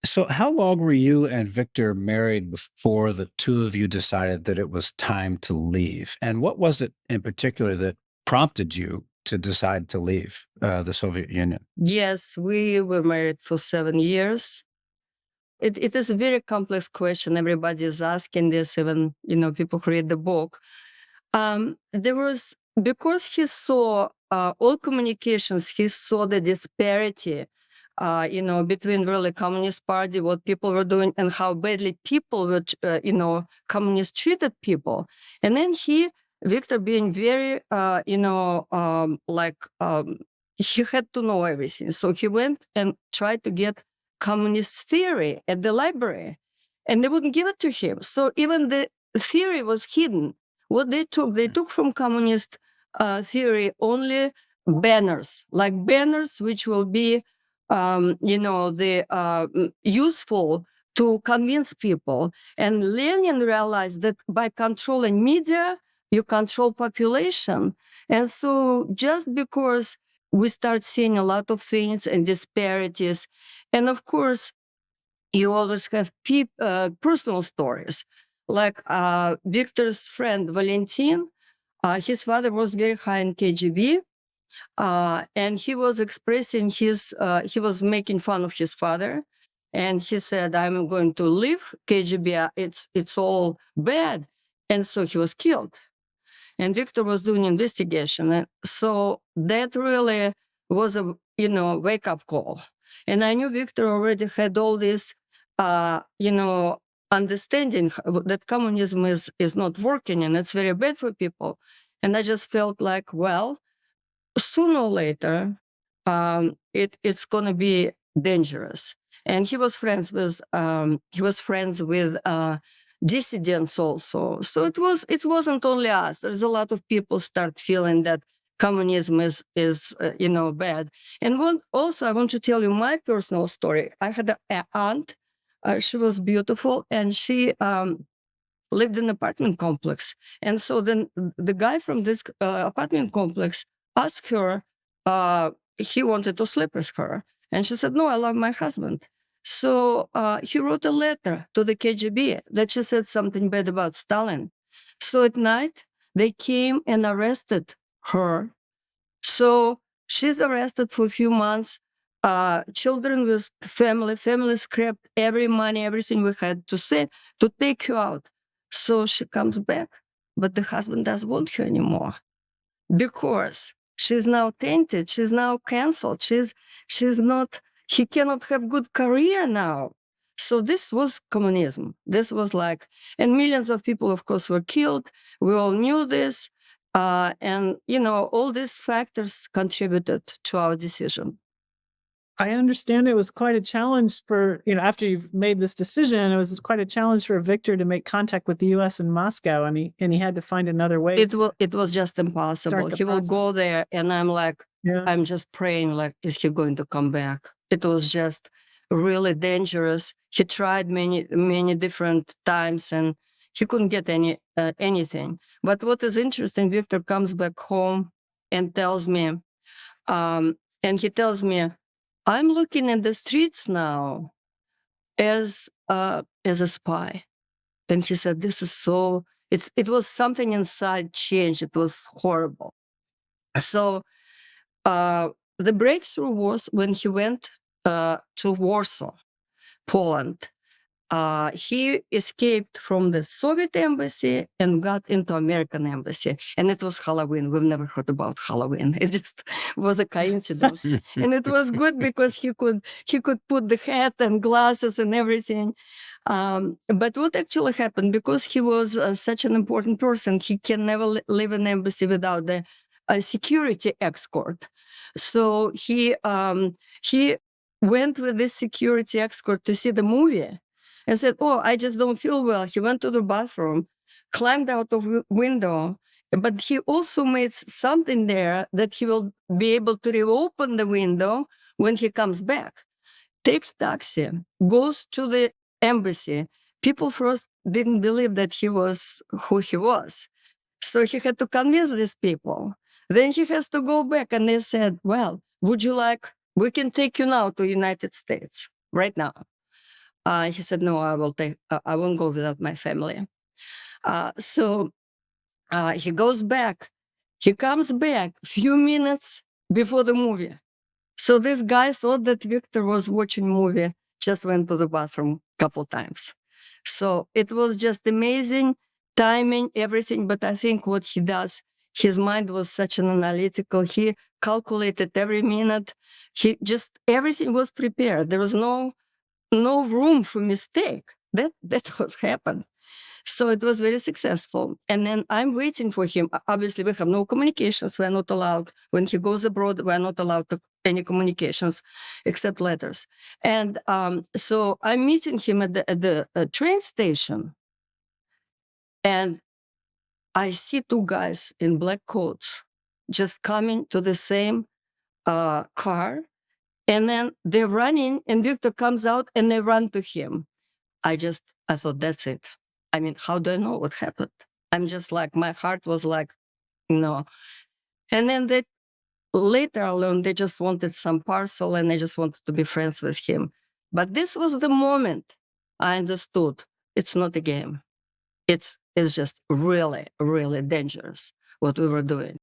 So, how long were you and Victor married before the two of you decided that it was time to leave? And what was it in particular that prompted you to decide to leave the Soviet Union? Yes, we were married for 7 years. It is a very complex question. Everybody is asking this, even people who read the book. There was because he saw all communications. He saw the disparity, between really Communist Party, what people were doing, and how badly people were, communists treated people. And then Victor, being very, he had to know everything. So he went and tried to get communist theory at the library, and they wouldn't give it to him. So even the theory was hidden. What they took from communist theory only banners, like banners which will be, useful to convince people. And Lenin realized that by controlling media, you control population. And so just because we start seeing a lot of things and disparities, and of course, you always have personal stories. Like Victor's friend Valentin, his father was very high in KGB, and he was expressing he was making fun of his father, and he said, "I'm going to leave KGB. It's all bad," and so he was killed. And Victor was doing investigation, and so that really was a wake up call. And I knew Victor already had all this, understanding that communism is not working and it's very bad for people. And I just felt like, well, sooner or later, it's going to be dangerous. And he was friends with dissidents also. So it wasn't only us. There's a lot of people start feeling that communism is bad. And also I want to tell you my personal story. I had an aunt. She was beautiful, and she lived in an apartment complex. And so then the guy from this apartment complex asked her, he wanted to sleep with her. And she said, "No, I love my husband." So he wrote a letter to the KGB that she said something bad about Stalin. So at night, they came and arrested her. So she's arrested for a few months. Children with family scrapped every money, everything we had to say to take her out. So she comes back, but the husband doesn't want her anymore because she's now tainted. She's now canceled. She's not. He cannot have good career now. So this was communism. This was like, and millions of people, of course, were killed. We all knew this, and all these factors contributed to our decision. I understand it was quite a challenge for, after you've made this decision, it was quite a challenge for Victor to make contact with the U.S. in Moscow, and he had to find another way. It was just impossible. He will go there, and I'm like, I'm just praying, like, is he going to come back? It was just really dangerous. He tried many different times, and he couldn't get anything. But what is interesting, Victor comes back home and tells me, I'm looking in the streets now as a spy. And he said, this is so, it was something inside changed. It was horrible. So the breakthrough was when he went to Warsaw, Poland. He escaped from the Soviet embassy and got into American embassy. And it was Halloween. We've never heard about Halloween. It just was a coincidence. And it was good because he could put the hat and glasses and everything. But what actually happened, because he was such an important person, he can never leave an embassy without the security escort. So he went with this security escort to see the movie. And said, "Oh, I just don't feel well." He went to the bathroom, climbed out of the window, but he also made something there that he will be able to reopen the window when he comes back. Takes taxi, goes to the embassy. People first didn't believe that he was who he was. So he had to convince these people. Then he has to go back, and they said, "Well, would you like, we can take you now to United States right now." He said, no, I won't go without my family. So he goes back. He comes back a few minutes before the movie. So this guy thought that Victor was watching movie, just went to the bathroom a couple times. So it was just amazing timing, everything. But I think what he does, his mind was such an analytical. He calculated every minute. Everything was prepared. There was no room for mistake. That was happened. So it was very successful. And then I'm waiting for him. Obviously, we have no communications. We're not allowed. When he goes abroad, we're not allowed to any communications except letters. And so I'm meeting him at the train station. And I see two guys in black coats just coming to the same car. And then they're running, and Victor comes out, and they run to him. I thought, that's it. I mean, how do I know what happened? I'm just like, my heart was like, no. And then later I learned they just wanted some parcel, and they just wanted to be friends with him. But this was the moment I understood it's not a game. It's just really, really dangerous what we were doing.